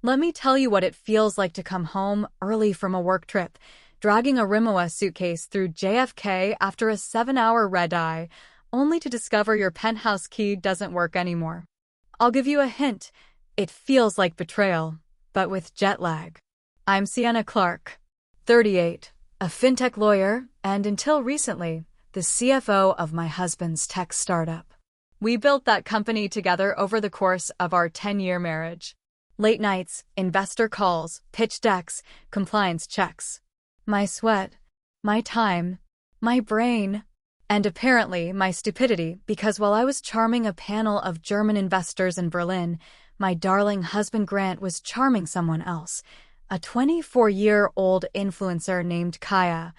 Let me tell you what it feels like to come home early from a work trip, dragging a Rimowa suitcase through JFK after a 7-hour red-eye, only to discover your penthouse key doesn't work anymore. I'll give you a hint. It feels like betrayal, but with jet lag. I'm Sienna Clark, 38, a fintech lawyer, and until recently, the CFO of my husband's tech startup. We built that company together over the course of our 10-year marriage. Late nights, investor calls, pitch decks, compliance checks. My sweat, my time, my brain, and apparently my stupidity, because while I was charming a panel of German investors in Berlin, my darling husband Grant was charming someone else, a 24-year-old influencer named Kaya,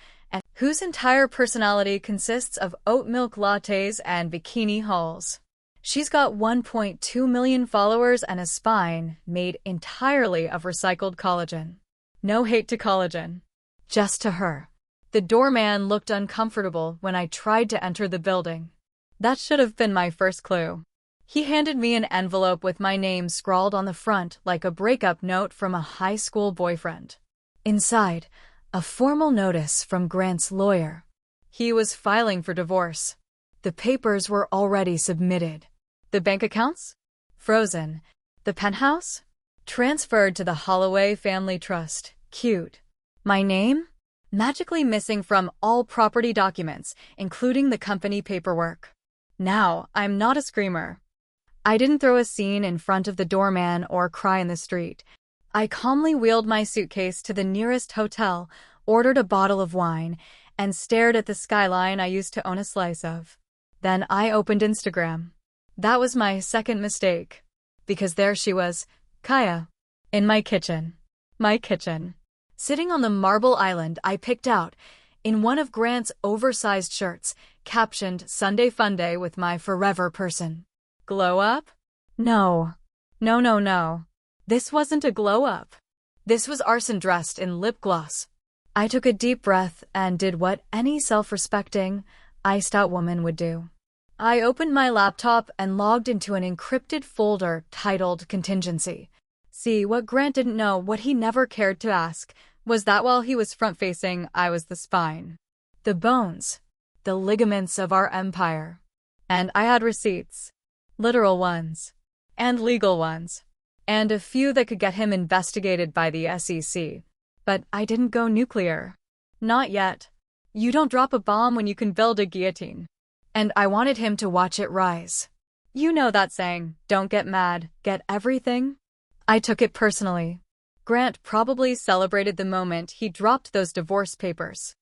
whose entire personality consists of oat milk lattes and bikini hauls. She's got 1.2 million followers and a spine made entirely of recycled collagen. No hate to collagen. Just to her. The doorman looked uncomfortable when I tried to enter the building. That should have been my first clue. He handed me an envelope with my name scrawled on the front like a breakup note from a high school boyfriend. Inside, a formal notice from Grant's lawyer. He was filing for divorce. The papers were already submitted. The bank accounts? Frozen. The penthouse? Transferred to the Holloway Family Trust. Cute. My name? Magically missing from all property documents, including the company paperwork. Now, I'm not a screamer. I didn't throw a scene in front of the doorman or cry in the street. I calmly wheeled my suitcase to the nearest hotel, ordered a bottle of wine, and stared at the skyline I used to own a slice of. Then I opened Instagram. That was my second mistake. Because there she was, Kaya, in my kitchen. My kitchen. Sitting on the marble island I picked out, in one of Grant's oversized shirts, captioned Sunday Funday with my forever person. Glow up? No. No. This wasn't a glow up. This was arson dressed in lip gloss. I took a deep breath and did what any self-respecting, iced-out woman would do. I opened my laptop and logged into an encrypted folder titled Contingency. See, what Grant didn't know, what he never cared to ask, was that while he was front-facing, I was the spine. The bones. The ligaments of our empire. And I had receipts. Literal ones. And legal ones. And a few that could get him investigated by the SEC. But I didn't go nuclear. Not yet. You don't drop a bomb when you can build a guillotine. And I wanted him to watch it rise. You know that saying, don't get mad, get everything? I took it personally. Grant probably celebrated the moment he dropped those divorce papers.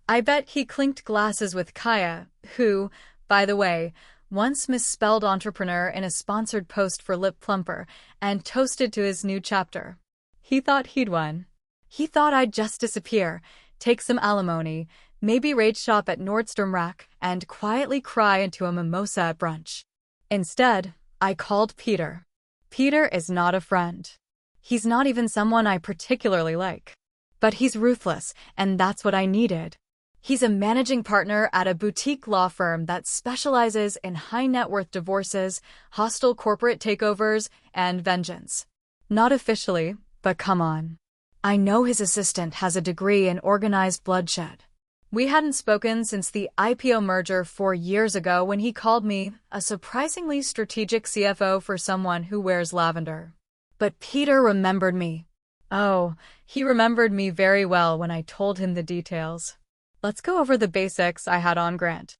I bet he clinked glasses with Kaya, who, by the way, once misspelled entrepreneur in a sponsored post for Lip Plumper and toasted to his new chapter. He thought he'd won. He thought I'd just disappear, take some alimony, maybe raid shop at Nordstrom Rack, and quietly cry into a mimosa at brunch. Instead, I called Peter. Peter is not a friend. He's not even someone I particularly like. But he's ruthless, and that's what I needed. He's a managing partner at a boutique law firm that specializes in high-net-worth divorces, hostile corporate takeovers, and vengeance. Not officially, but come on. I know his assistant has a degree in organized bloodshed. We hadn't spoken since the IPO merger 4 years ago when he called me a surprisingly strategic CFO for someone who wears lavender. But Peter remembered me. Oh, he remembered me very well when I told him the details. Let's go over the basics I had on Grant.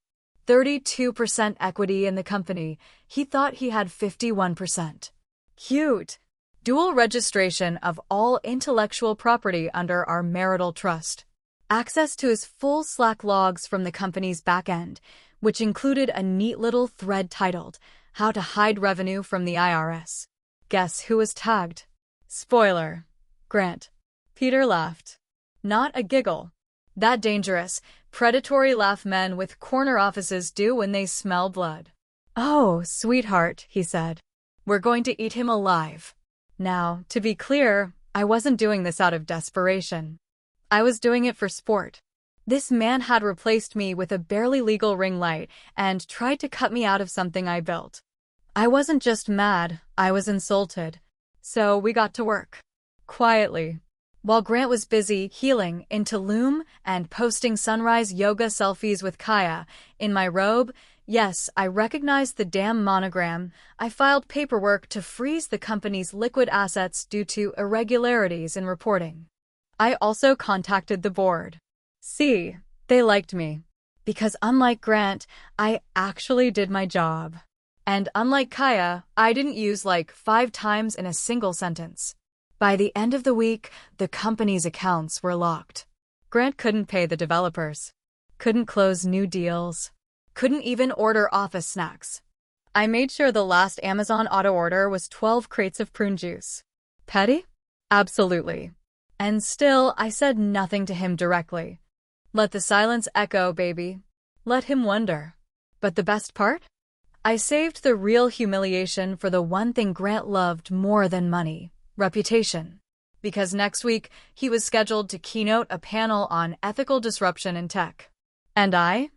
32% equity in the company. He thought he had 51%. Cute. Dual registration of all intellectual property under our marital trust. Access to his full Slack logs from the company's back end, which included a neat little thread titled, How to Hide Revenue from the IRS. Guess who was tagged? Spoiler. Grant. Peter laughed. Not a giggle. That dangerous, predatory laugh men with corner offices do when they smell blood. Oh, sweetheart, he said. We're going to eat him alive. Now, to be clear, I wasn't doing this out of desperation. I was doing it for sport. This man had replaced me with a barely legal ring light and tried to cut me out of something I built. I wasn't just mad, I was insulted. So we got to work. quietly. While Grant was busy healing in Tulum and posting sunrise yoga selfies with Kaya, in my robe, yes, I recognized the damn monogram. I filed paperwork to freeze the company's liquid assets due to irregularities in reporting. I also contacted the board. See, they liked me. Because unlike Grant, I actually did my job. And unlike Kaya, I didn't use like 5 times in a single sentence. By the end of the week, the company's accounts were locked. Grant couldn't pay the developers, couldn't close new deals, couldn't even order office snacks. I made sure the last Amazon auto order was 12 crates of prune juice. Petty? Absolutely. And still, I said nothing to him directly. Let the silence echo, baby. Let him wonder. But the best part? I saved the real humiliation for the one thing Grant loved more than money. Reputation. Because next week, he was scheduled to keynote a panel on ethical disruption in tech. And I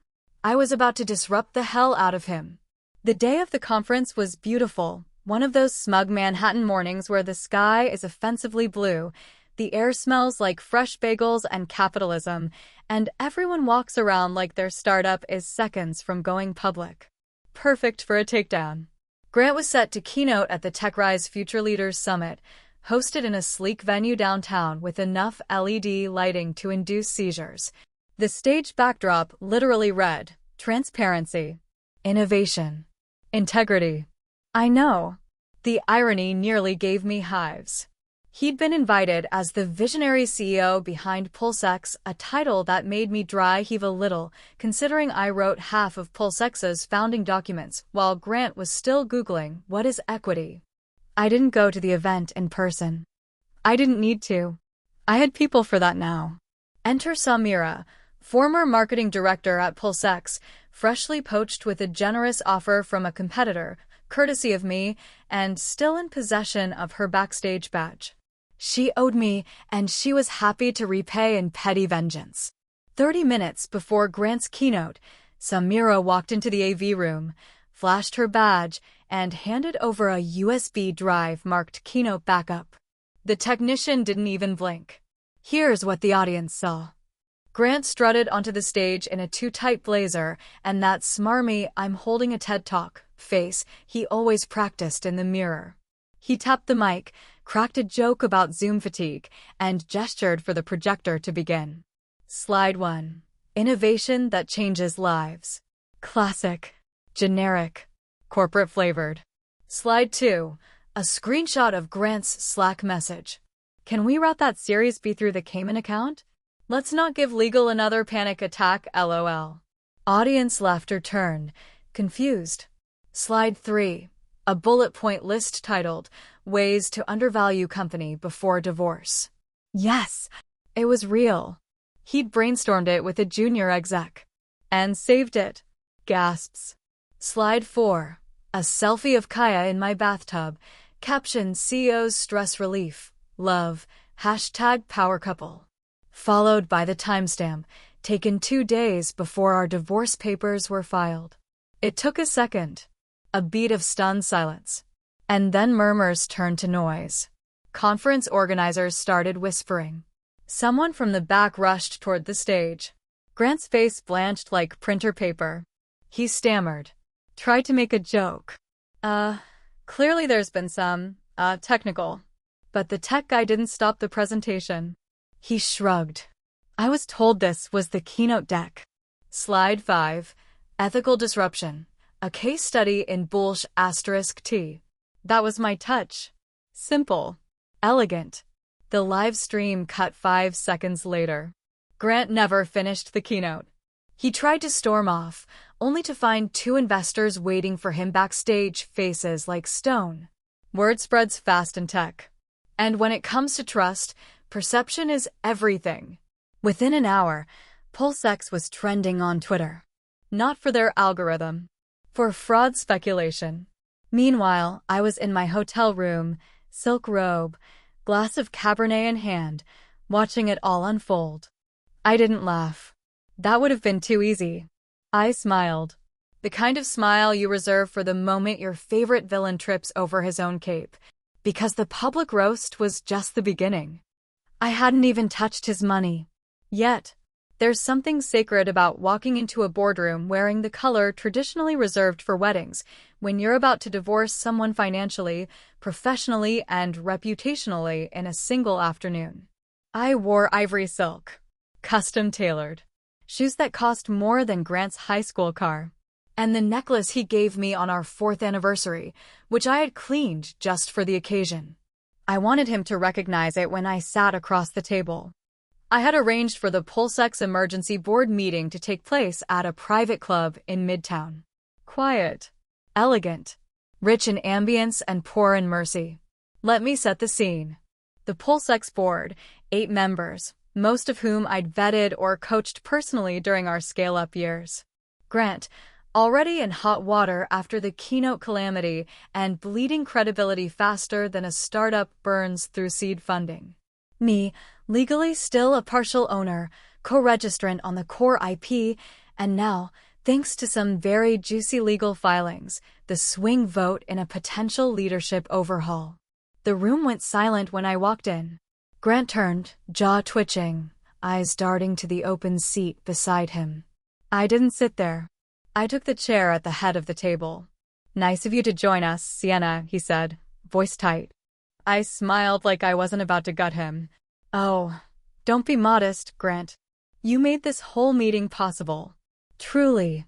was about to disrupt the hell out of him. The day of the conference was beautiful, one of those smug Manhattan mornings where the sky is offensively blue, the air smells like fresh bagels and capitalism, and everyone walks around like their startup is seconds from going public. Perfect for a takedown. Grant was set to keynote at the TechRise Future Leaders Summit, hosted in a sleek venue downtown with enough LED lighting to induce seizures. The stage backdrop literally read, transparency, innovation, integrity. I know. The irony nearly gave me hives. He'd been invited as the visionary CEO behind PulseX, a title that made me dry heave a little, considering I wrote half of PulseX's founding documents while Grant was still Googling what is equity. I didn't go to the event in person. I didn't need to. I had people for that now. Enter Samira, former marketing director at PulseX, freshly poached with a generous offer from a competitor, courtesy of me, and still in possession of her backstage badge. She owed me, and she was happy to repay in petty vengeance. 30 minutes before Grant's keynote, Samira walked into the AV room, flashed her badge, and handed over a USB drive marked Keynote Backup. The technician didn't even blink. Here's what the audience saw. Grant strutted onto the stage in a too-tight blazer and that smarmy "I'm holding a TED Talk" face he always practiced in the mirror. He tapped the mic, cracked a joke about Zoom fatigue, and gestured for the projector to begin. Slide 1. Innovation that changes lives. Classic. Generic. Corporate flavored. Slide 2. A screenshot of Grant's Slack message. Can we route that Series B through the Cayman account? Let's not give legal another panic attack, LOL. Audience laughter turned, confused. Slide 3. A bullet point list titled, Ways to Undervalue Company Before Divorce. Yes, it was real. He'd brainstormed it with a junior exec. And saved it. Gasps. Slide 4. A selfie of Kaya in my bathtub. Caption CEO's stress relief. Love. #power couple. Followed by the timestamp, taken 2 days before our divorce papers were filed. It took a second. A beat of stunned silence. And then murmurs turned to noise. Conference organizers started whispering. Someone from the back rushed toward the stage. Grant's face blanched like printer paper. He stammered. Tried to make a joke. Clearly there's been some, technical. But the tech guy didn't stop the presentation. He shrugged. I was told this was the keynote deck. Slide 5. Ethical disruption. A case study in *T. That was my touch. Simple. Elegant. The live stream cut 5 seconds later. Grant never finished the keynote. He tried to storm off, only to find 2 investors waiting for him backstage, faces like stone. Word spreads fast in tech. And when it comes to trust, perception is everything. Within an hour, PulseX was trending on Twitter. Not for their algorithm. For fraud speculation. Meanwhile, I was in my hotel room, silk robe, glass of Cabernet in hand, watching it all unfold. I didn't laugh. That would have been too easy. I smiled. The kind of smile you reserve for the moment your favorite villain trips over his own cape. because the public roast was just the beginning. I hadn't even touched his money. Yet, there's something sacred about walking into a boardroom wearing the color traditionally reserved for weddings when you're about to divorce someone financially, professionally, and reputationally in a single afternoon. I wore ivory silk, custom-tailored, shoes that cost more than Grant's high school car, and the necklace he gave me on our 4th anniversary, which I had cleaned just for the occasion. I wanted him to recognize it when I sat across the table. I had arranged for the PulseX emergency board meeting to take place at a private club in Midtown. Quiet, elegant, rich in ambience and poor in mercy. Let me set the scene. The PulseX board, 8 members, most of whom I'd vetted or coached personally during our scale-up years. Grant, already in hot water after the keynote calamity and bleeding credibility faster than a startup burns through seed funding. Me, legally still a partial owner, co-registrant on the core IP, and now, thanks to some very juicy legal filings, the swing vote in a potential leadership overhaul. The room went silent when I walked in. Grant turned, jaw twitching, eyes darting to the open seat beside him. I didn't sit there. I took the chair at the head of the table. "Nice of you to join us, Sienna," he said, voice tight. I smiled like I wasn't about to gut him. "Oh, don't be modest, Grant. You made this whole meeting possible. Truly."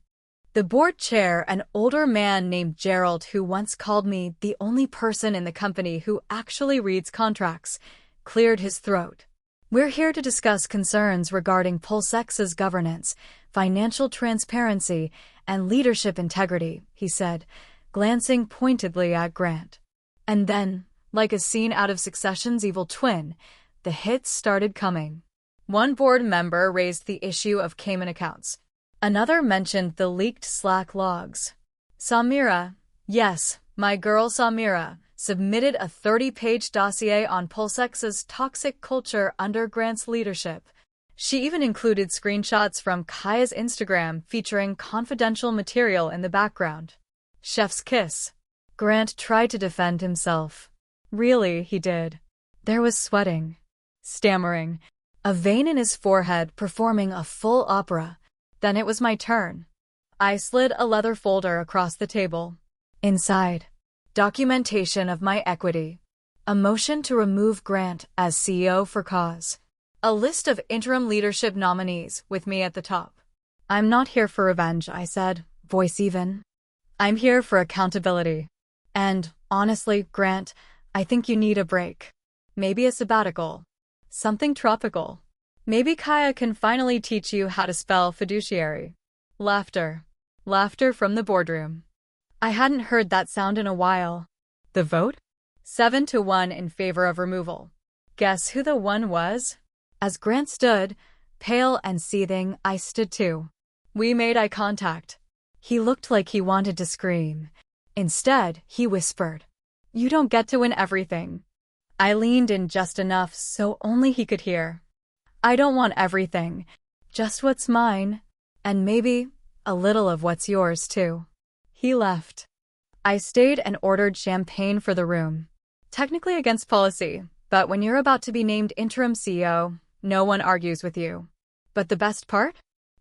The board chair, an older man named Gerald who once called me the only person in the company who actually reads contracts, cleared his throat. "We're here to discuss concerns regarding PulseX's governance, financial transparency, and leadership integrity," he said, glancing pointedly at Grant. And then, like a scene out of Succession's evil twin, the hits started coming. One board member raised the issue of Cayman accounts. Another mentioned the leaked Slack logs. Samira, yes, my girl Samira, submitted a 30-page dossier on PulseX's toxic culture under Grant's leadership. She even included screenshots from Kaya's Instagram featuring confidential material in the background. Chef's kiss. Grant tried to defend himself. Really, he did. There was sweating, stammering, a vein in his forehead performing a full opera. Then it was my turn. I slid a leather folder across the table. Inside, documentation of my equity. A motion to remove Grant as CEO for cause. A list of interim leadership nominees with me at the top. "I'm not here for revenge," I said, voice even. "I'm here for accountability. And, honestly, Grant, I think you need a break. Maybe a sabbatical. Something tropical. Maybe Kaya can finally teach you how to spell fiduciary." Laughter. Laughter from the boardroom. I hadn't heard that sound in a while. The vote? 7-1 in favor of removal. Guess who the one was? As Grant stood, pale and seething, I stood too. We made eye contact. He looked like he wanted to scream. Instead, he whispered, "You don't get to win everything." I leaned in just enough so only he could hear. "I don't want everything, just what's mine, and maybe a little of what's yours too." He left. I stayed and ordered champagne for the room. Technically against policy, but when you're about to be named interim CEO, no one argues with you. But the best part?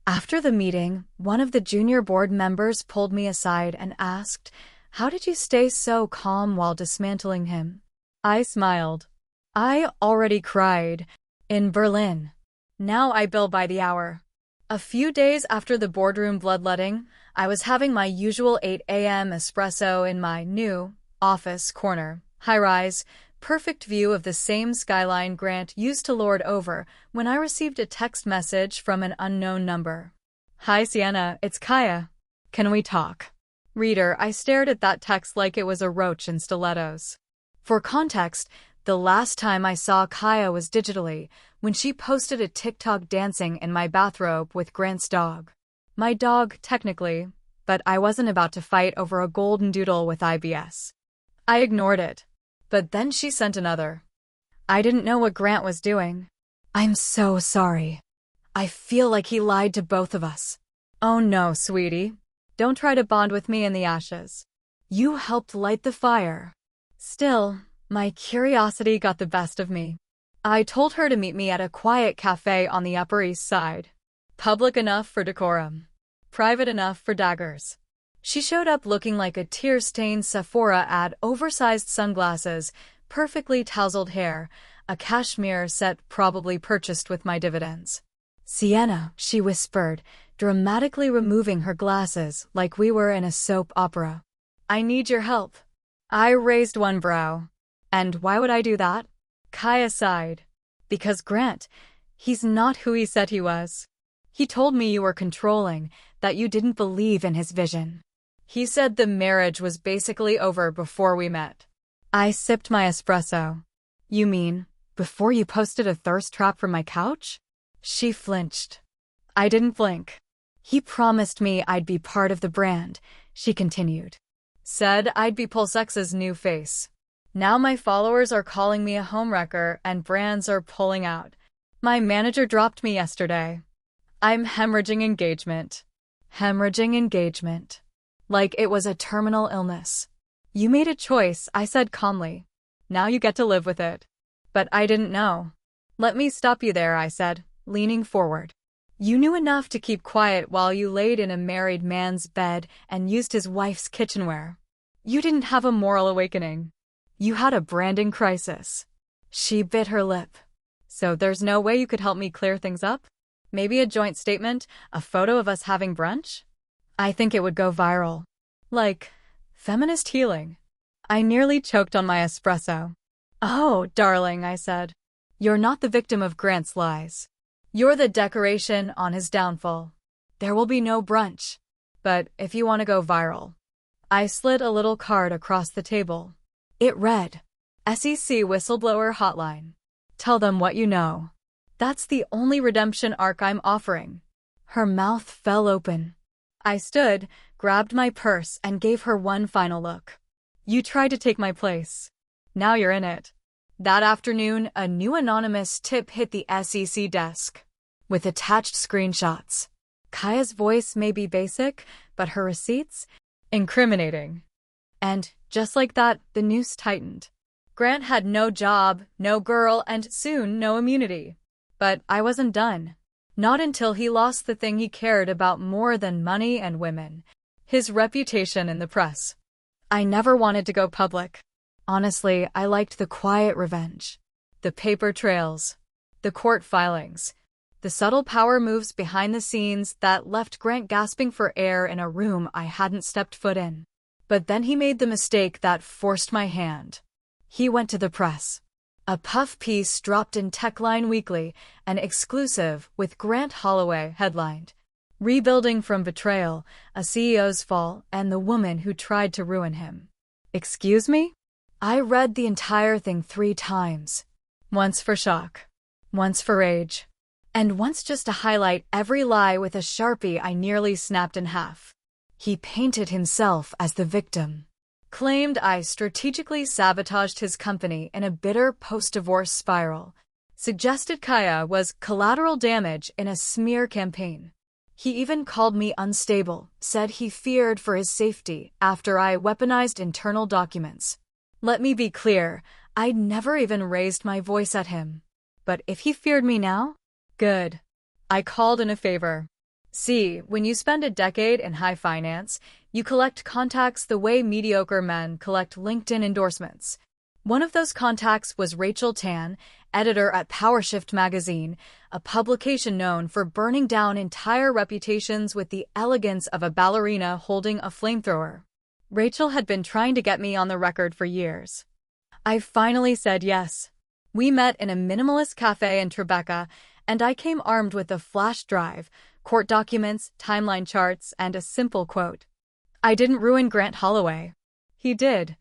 After the meeting, one of the junior board members pulled me aside and asked, "How did you stay so calm while dismantling him?" I smiled. I already cried. In Berlin. Now I bill by the hour. A few days after the boardroom bloodletting, I was having my usual 8 a.m. espresso in my new office corner, high-rise, perfect view of the same skyline Grant used to lord over when I received a text message from an unknown number. "Hi Sienna, it's Kaya. Can we talk?" Reader, I stared at that text like it was a roach in stilettos. For context, the last time I saw Kaya was digitally, when she posted a TikTok dancing in my bathrobe with Grant's dog. My dog, technically, but I wasn't about to fight over a golden doodle with IBS. I ignored it. But then she sent another. I didn't know what Grant was doing. "I'm so sorry. I feel like he lied to both of us." "Oh no, sweetie. Don't try to bond with me in the ashes. You helped light the fire." Still, My curiosity got the best of me. I told her to meet me at a quiet cafe on the Upper East Side. Public enough for decorum. Private enough for daggers. She showed up looking like a tear-stained Sephora ad, oversized sunglasses, perfectly tousled hair, a cashmere set probably purchased with my dividends. "Sienna," she whispered, dramatically removing her glasses like we were in a soap opera. "I need your help." I raised one brow. "And why would I do that?" Kaya sighed. "Because Grant, he's not who he said he was. He told me you were controlling, that you didn't believe in his vision. He said the marriage was basically over before we met." I sipped my espresso. "You mean, before you posted a thirst trap from my couch?" She flinched. I didn't blink. "He promised me I'd be part of the brand," she continued. "Said I'd be PulseX's new face. Now my followers are calling me a homewrecker and brands are pulling out. My manager dropped me yesterday. I'm hemorrhaging engagement." Hemorrhaging engagement. Like it was a terminal illness. "You made a choice," I said calmly. "Now you get to live with it." But I didn't know. "Let me stop you there," I said, leaning forward. "You knew enough to keep quiet while you laid in a married man's bed and used his wife's kitchenware. You didn't have a moral awakening. You had a branding crisis." She bit her lip. "So there's no way you could help me clear things up? Maybe a joint statement, a photo of us having brunch? I think it would go viral. Like, feminist healing." I nearly choked on my espresso. "Oh, darling," I said. "You're not the victim of Grant's lies. You're the decoration on his downfall. There will be no brunch. But if you want to go viral." I slid a little card across the table. It read, "SEC Whistleblower Hotline. Tell them what you know." That's the only redemption arc I'm offering. Her mouth fell open. I stood, grabbed my purse, and gave her one final look. "You tried to take my place. Now you're in it." That afternoon, a new anonymous tip hit the SEC desk. With attached screenshots. Kaya's voice may be basic, but her receipts? Incriminating. And, just like that, the noose tightened. Grant had no job, no girl, and soon no immunity. But I wasn't done. Not until he lost the thing he cared about more than money and women. His reputation in the press. I never wanted to go public. Honestly, I liked the quiet revenge. The paper trails. The court filings. The subtle power moves behind the scenes that left Grant gasping for air in a room I hadn't stepped foot in. But then he made the mistake that forced my hand. He went to the press. A puff piece dropped in Techline Weekly, an exclusive with Grant Holloway headlined, "Rebuilding from Betrayal, a CEO's Fall, and the Woman Who Tried to Ruin Him." Excuse me? I read the entire thing 3 times. Once for shock. Once for rage. And once just to highlight every lie with a Sharpie I nearly snapped in half. He painted himself as the victim. Claimed I strategically sabotaged his company in a bitter post-divorce spiral. Suggested Kaya was collateral damage in a smear campaign. He even called me unstable, said he feared for his safety after I weaponized internal documents. Let me be clear, I'd never even raised my voice at him. But if he feared me now? Good. I called in a favor. See, when you spend a decade in high finance, you collect contacts the way mediocre men collect LinkedIn endorsements. One of those contacts was Rachel Tan, editor at PowerShift magazine, a publication known for burning down entire reputations with the elegance of a ballerina holding a flamethrower. Rachel had been trying to get me on the record for years. I finally said yes. We met in a minimalist cafe in Tribeca, and I came armed with a flash drive, court documents, timeline charts, and a simple quote. I didn't ruin Grant Holloway. He did.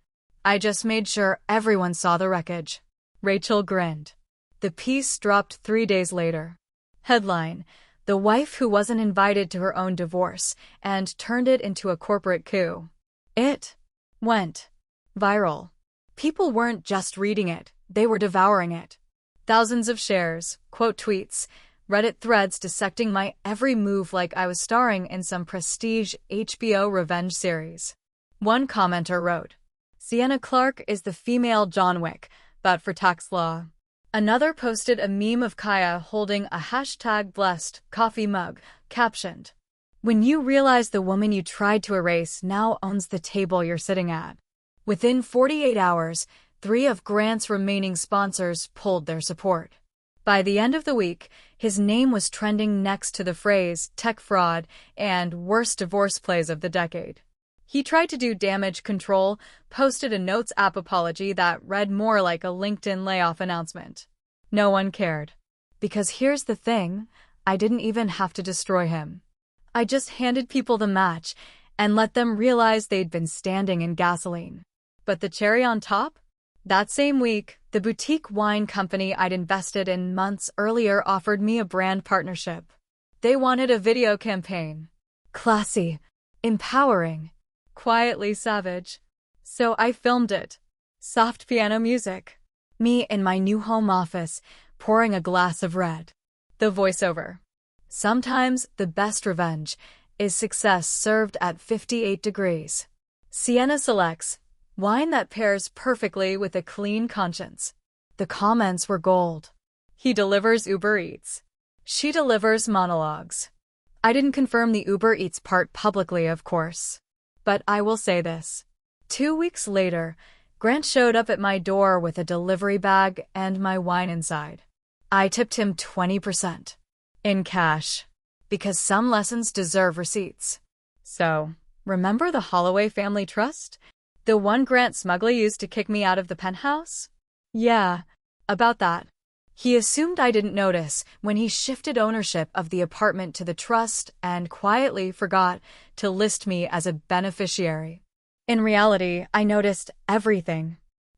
I just made sure everyone saw the wreckage. Rachel grinned. The piece dropped 3 days later. Headline: The wife who wasn't invited to her own divorce and turned it into a corporate coup. It went viral. People weren't just reading it, they were devouring it. Thousands of shares, quote tweets, Reddit threads dissecting my every move like I was starring in some prestige HBO revenge series. One commenter wrote, Sienna Clark is the female John Wick, but for tax law. Another posted a meme of Kaya holding a #blessed coffee mug, captioned, "When you realize the woman you tried to erase now owns the table you're sitting at." Within 48 hours, 3 of Grant's remaining sponsors pulled their support. By the end of the week, his name was trending next to the phrase tech fraud and worst divorce plays of the decade. He tried to do damage control, posted a Notes app apology that read more like a LinkedIn layoff announcement. No one cared. Because here's the thing, I didn't even have to destroy him. I just handed people the match and let them realize they'd been standing in gasoline. But the cherry on top? That same week, the boutique wine company I'd invested in months earlier offered me a brand partnership. They wanted a video campaign. Classy, empowering, quietly savage. So I filmed it. Soft piano music. Me in my new home office, pouring a glass of red. The voiceover. Sometimes the best revenge is success served at 58 degrees. Sienna selects wine that pairs perfectly with a clean conscience. The comments were gold. He delivers Uber Eats. She delivers monologues. I didn't confirm the Uber Eats part publicly, of course. But I will say this. 2 weeks later, Grant showed up at my door with a delivery bag and my wine inside. I tipped him 20%. In cash. Because some lessons deserve receipts. So, remember the Holloway family trust? The one Grant smugly used to kick me out of the penthouse? Yeah, about that. He assumed I didn't notice when he shifted ownership of the apartment to the trust and quietly forgot to list me as a beneficiary. In reality, I noticed everything.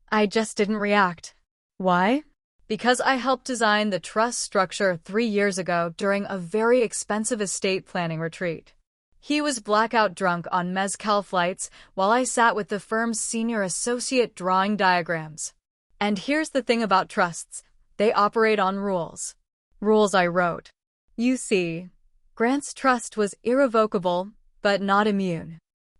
I just didn't react. Why? Because I helped design the trust structure 3 years ago during a very expensive estate planning retreat. He was blackout drunk on mezcal flights while I sat with the firm's senior associate drawing diagrams. And here's the thing about trusts. They operate on rules. Rules I wrote. You see, Grant's trust was irrevocable, but not immune.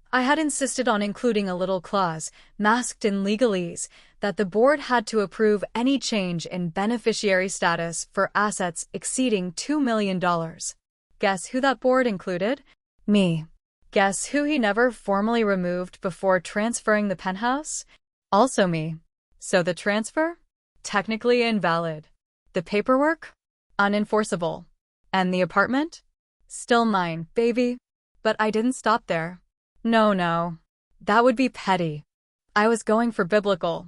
I had insisted on including a little clause, masked in legalese, that the board had to approve any change in beneficiary status for assets exceeding $2 million. Guess who that board included? Me. Guess who he never formally removed before transferring the penthouse? Also me. So the transfer? Technically invalid. The paperwork? Unenforceable. And the apartment? Still mine, baby. But I didn't stop there. No. That would be petty. I was going for biblical.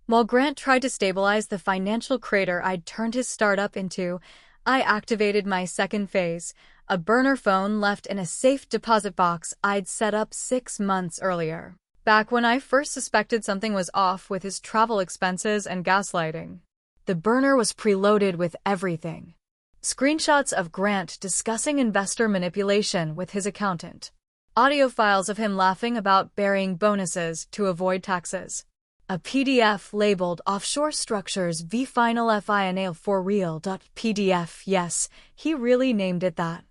While Grant tried to stabilize the financial crater I'd turned his startup into, I activated my second phase, a burner phone left in a safe deposit box I'd set up 6 months earlier, back when I first suspected something was off with his travel expenses and gaslighting. The burner was preloaded with everything. Screenshots of Grant discussing investor manipulation with his accountant. Audio files of him laughing about burying bonuses to avoid taxes. A PDF labeled Offshore Structures v Final FINA for Real.pdf. Yes, he really named it that.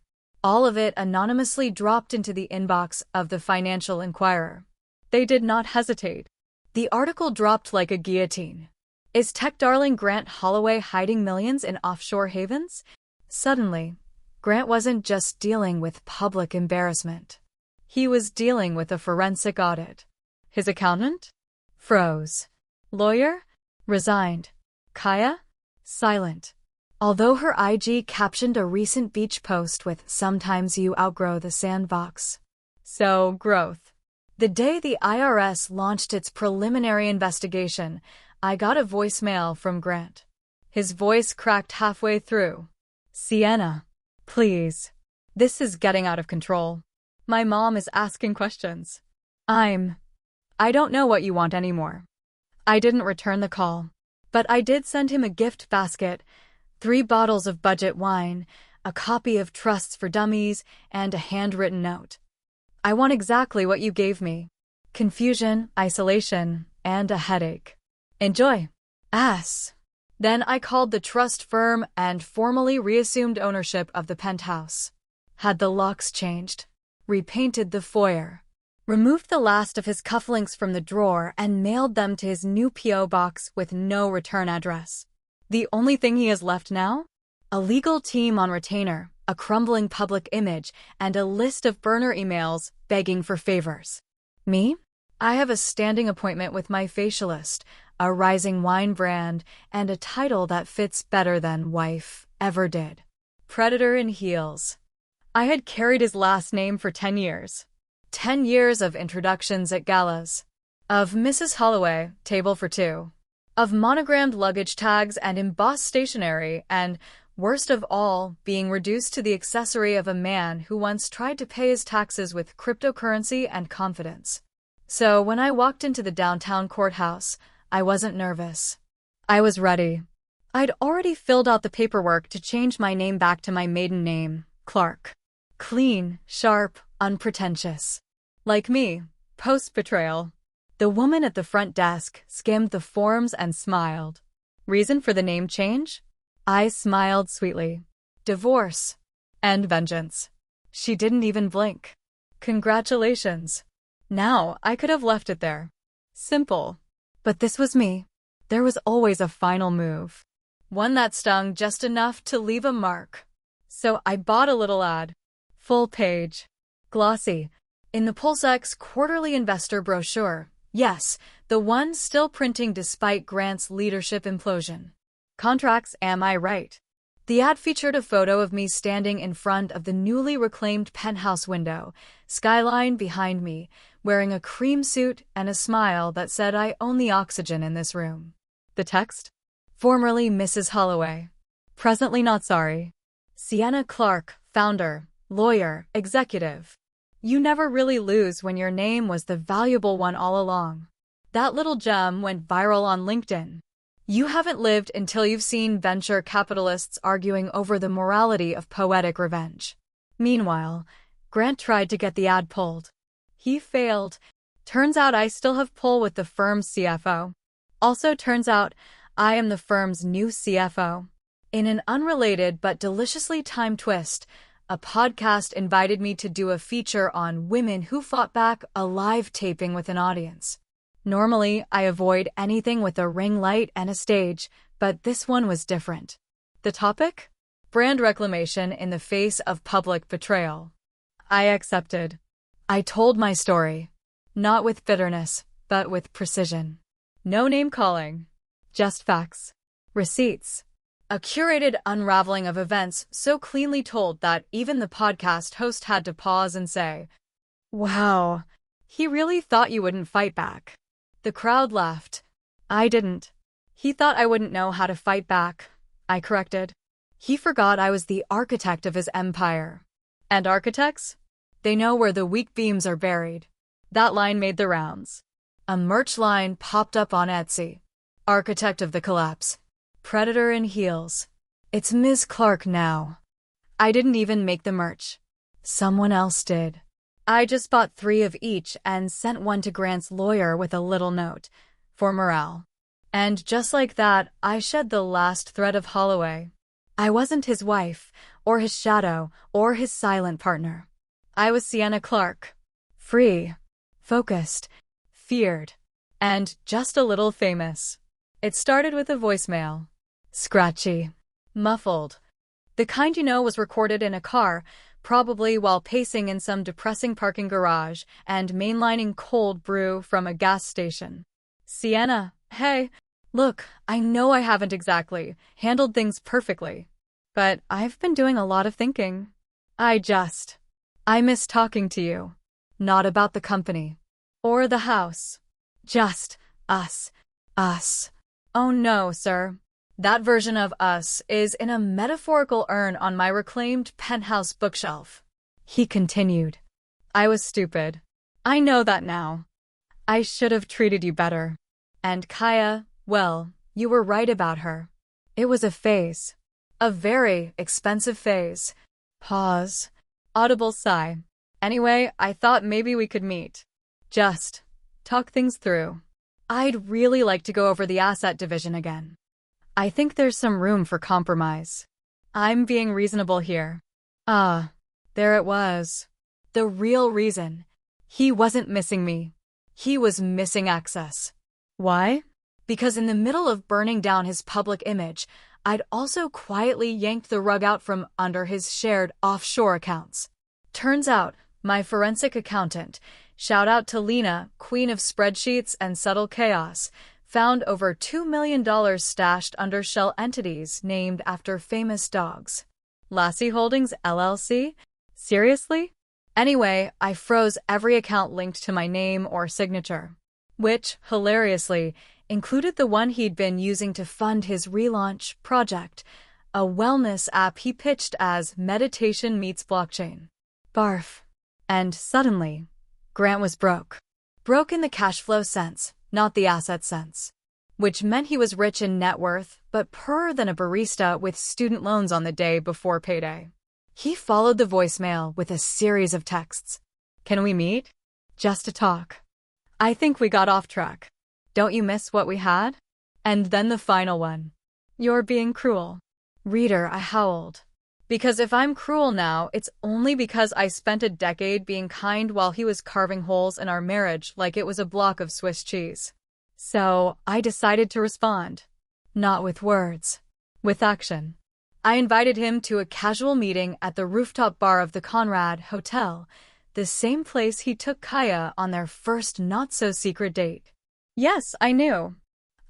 All of it anonymously dropped into the inbox of the Financial Inquirer. They did not hesitate. The article dropped like a guillotine. Is tech darling Grant Holloway hiding millions in offshore havens? Suddenly, Grant wasn't just dealing with public embarrassment. He was dealing with a forensic audit. His accountant? Froze. Lawyer? Resigned. Kaya? Silent. Although her IG captioned a recent beach post with "Sometimes you outgrow the sandbox." So, growth. The day the IRS launched its preliminary investigation, I got a voicemail from Grant. His voice cracked halfway through. Sienna, please. This is getting out of control. My mom is asking questions. I don't know what you want anymore. I didn't return the call. But I did send him a gift basket, 3 bottles of budget wine, a copy of Trusts for Dummies, and a handwritten note. I want exactly what you gave me. Confusion, isolation, and a headache. Enjoy. Ass. Then I called the trust firm and formally reassumed ownership of the penthouse. Had the locks changed. Repainted the foyer. removed the last of his cufflinks from the drawer, and mailed them to his new P.O. box with no return address. The only thing he has left now? A legal team on retainer, a crumbling public image, and a list of burner emails begging for favors. Me? I have a standing appointment with my facialist, a rising wine brand, and a title that fits better than wife ever did. Predator in heels. I had carried his last name for 10 years. 10 years of introductions at galas. Of Mrs. Holloway, table for two. Of monogrammed luggage tags and embossed stationery, and, worst of all, being reduced to the accessory of a man who once tried to pay his taxes with cryptocurrency and confidence. So when I walked into the downtown courthouse, I wasn't nervous. I was ready. I'd already filled out the paperwork to change my name back to my maiden name, Clark. Clean, sharp, unpretentious. Like me, post-betrayal. The woman at the front desk skimmed the forms and smiled. Reason for the name change? I smiled sweetly. Divorce. And vengeance. She didn't even blink. Congratulations. Now I could have left it there. Simple. But this was me. There was always a final move. One that stung just enough to leave a mark. So I bought a little ad. Full page. Glossy. In the PulseX quarterly investor brochure. Yes, the one still printing despite Grant's leadership implosion. Contracts, am I right? The ad featured a photo of me standing in front of the newly reclaimed penthouse window, skyline behind me, wearing a cream suit and a smile that said I own the oxygen in this room. The text? Formerly Mrs. Holloway. Presently not sorry. Sienna Clark, founder, lawyer, executive. You never really lose when your name was the valuable one all along. That little gem went viral on LinkedIn. You haven't lived until you've seen venture capitalists arguing over the morality of poetic revenge. Meanwhile, Grant tried to get the ad pulled. He failed. Turns out I still have pull with the firm's CFO. Also turns out I am the firm's new CFO. In an unrelated but deliciously timed twist, a podcast invited me to do a feature on women who fought back, a live taping with an audience. Normally, I avoid anything with a ring light and a stage, but this one was different. The topic? Brand reclamation in the face of public betrayal. I accepted. I told my story. Not with bitterness, but with precision. No name-calling. Just facts. Receipts. A curated unraveling of events so cleanly told that even the podcast host had to pause and say, "Wow, he really thought you wouldn't fight back." The crowd laughed. I didn't. He thought I wouldn't know how to fight back, I corrected. He forgot I was the architect of his empire. And architects? They know where the weak beams are buried. That line made the rounds. A merch line popped up on Etsy. Architect of the collapse. Predator in heels. It's Ms. Clark now. I didn't even make the merch. Someone else did. I just bought 3 of each and sent one to Grant's lawyer with a little note. For morale. And just like that, I shed the last thread of Holloway. I wasn't his wife, or his shadow, or his silent partner. I was Sienna Clark. Free. Focused. Feared. And just a little famous. It started with a voicemail. Scratchy. Muffled. The kind you know was recorded in a car, probably while pacing in some depressing parking garage and mainlining cold brew from a gas station. Sienna, hey, look, I know I haven't exactly handled things perfectly, but I've been doing a lot of thinking. I miss talking to you. Not about the company. Or the house. Just us. Us. Oh no, sir. That version of us is in a metaphorical urn on my reclaimed penthouse bookshelf. He continued. I was stupid. I know that now. I should have treated you better. And Kaya, well, you were right about her. It was a phase. A very expensive phase. Pause. Audible sigh. Anyway, I thought maybe we could meet. Just talk things through. I'd really like to go over the asset division again. I think there's some room for compromise. I'm being reasonable here. There it was. The real reason. He wasn't missing me. He was missing access. Why? Because in the middle of burning down his public image, I'd also quietly yanked the rug out from under his shared offshore accounts. Turns out, my forensic accountant, shout out to Lena, queen of spreadsheets and subtle chaos, found over $2 million stashed under shell entities named after famous dogs. Lassie Holdings LLC? Seriously? Anyway, I froze every account linked to my name or signature, which, hilariously, included the one he'd been using to fund his relaunch project, a wellness app he pitched as meditation meets blockchain. Barf. And suddenly, Grant was broke. Broke in the cash flow sense, not the asset sense. Which meant he was rich in net worth, but poorer than a barista with student loans on the day before payday. He followed the voicemail with a series of texts. Can we meet? Just to talk. I think we got off track. Don't you miss what we had? And then the final one. You're being cruel. Reader, I howled. Because if I'm cruel now, it's only because I spent a decade being kind while he was carving holes in our marriage like it was a block of Swiss cheese. So, I decided to respond. Not with words. With action. I invited him to a casual meeting at the rooftop bar of the Conrad Hotel, the same place he took Kaya on their first not-so-secret date. Yes, I knew.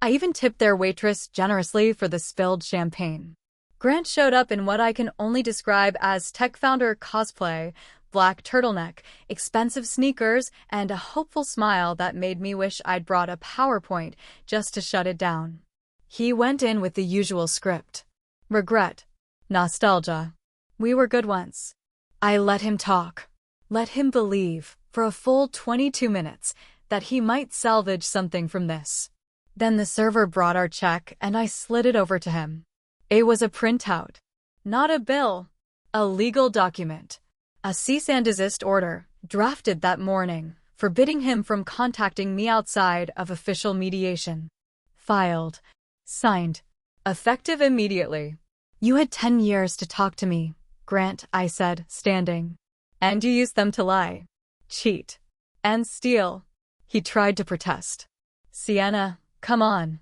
I even tipped their waitress generously for the spilled champagne. Grant showed up in what I can only describe as tech founder cosplay, black turtleneck, expensive sneakers, and a hopeful smile that made me wish I'd brought a PowerPoint just to shut it down. He went in with the usual script. Regret. Nostalgia. We were good once. I let him talk. Let him believe, for a full 22 minutes, that he might salvage something from this. Then the server brought our check and I slid it over to him. It was a printout. Not a bill. A legal document. A cease and desist order, drafted that morning, forbidding him from contacting me outside of official mediation. Filed. Signed. Effective immediately. You had 10 years to talk to me, Grant, I said, standing. And you used them to lie. Cheat. And steal. He tried to protest. Sienna, come on.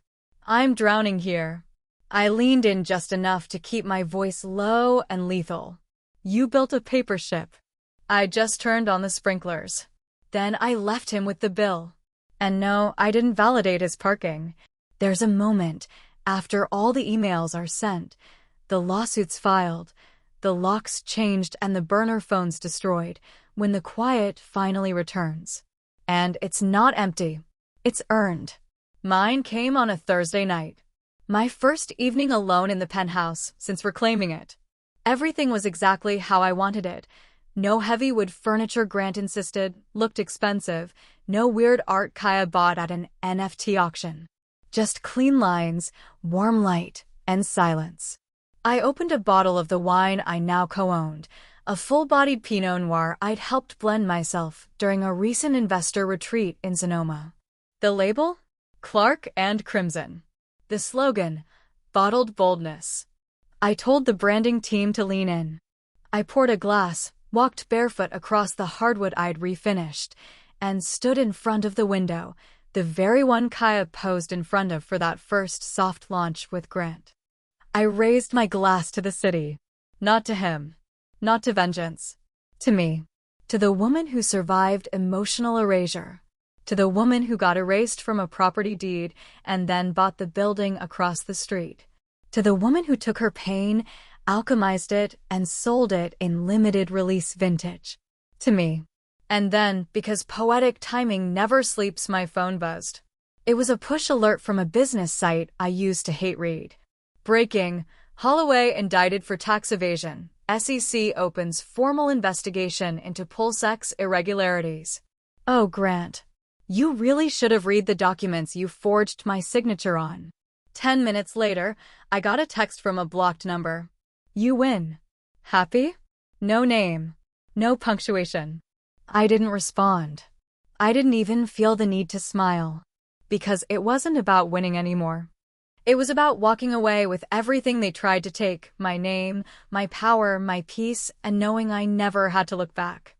I'm drowning here. I leaned in just enough to keep my voice low and lethal. You built a paper ship. I just turned on the sprinklers. Then I left him with the bill. And no, I didn't validate his parking. There's a moment, after all the emails are sent, the lawsuits filed, the locks changed and the burner phones destroyed, when the quiet finally returns. And it's not empty. It's earned. Mine came on a Thursday night. My first evening alone in the penthouse since reclaiming it. Everything was exactly how I wanted it. No heavy wood furniture Grant insisted looked expensive. No weird art Kaya bought at an NFT auction. Just clean lines, warm light, and silence. I opened a bottle of the wine I now co-owned, a full-bodied Pinot Noir I'd helped blend myself during a recent investor retreat in Sonoma. The label? Clark and Crimson. The slogan? Bottled boldness. I told the branding team to lean in. I poured a glass, walked barefoot across the hardwood I'd refinished, and stood in front of the window, the very one Kaya posed in front of for that first soft launch with Grant. I raised my glass to the city. Not to him. Not to vengeance. To me. To the woman who survived emotional erasure. To the woman who got erased from a property deed and then bought the building across the street. To the woman who took her pain, alchemized it, and sold it in limited release vintage. To me. And then, because poetic timing never sleeps, my phone buzzed. It was a push alert from a business site I used to hate read. Breaking. Holloway indicted for tax evasion. SEC opens formal investigation into PulseX irregularities. Oh, Grant. You really should have read the documents you forged my signature on. 10 minutes later, I got a text from a blocked number. You win. Happy? No name. No punctuation. I didn't respond. I didn't even feel the need to smile. Because it wasn't about winning anymore. It was about walking away with everything they tried to take, my name, my power, my peace, and knowing I never had to look back.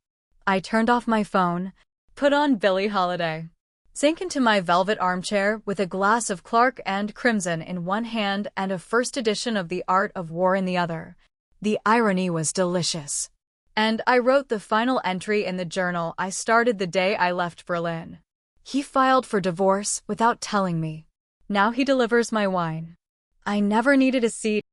I turned off my phone, Put on Billie Holiday. Sank into my velvet armchair with a glass of Clark and Crimson in one hand and a first edition of The Art of War in the other. The irony was delicious. And I wrote the final entry in the journal I started the day I left Berlin. He filed for divorce without telling me. Now he delivers my wine. I never needed a seat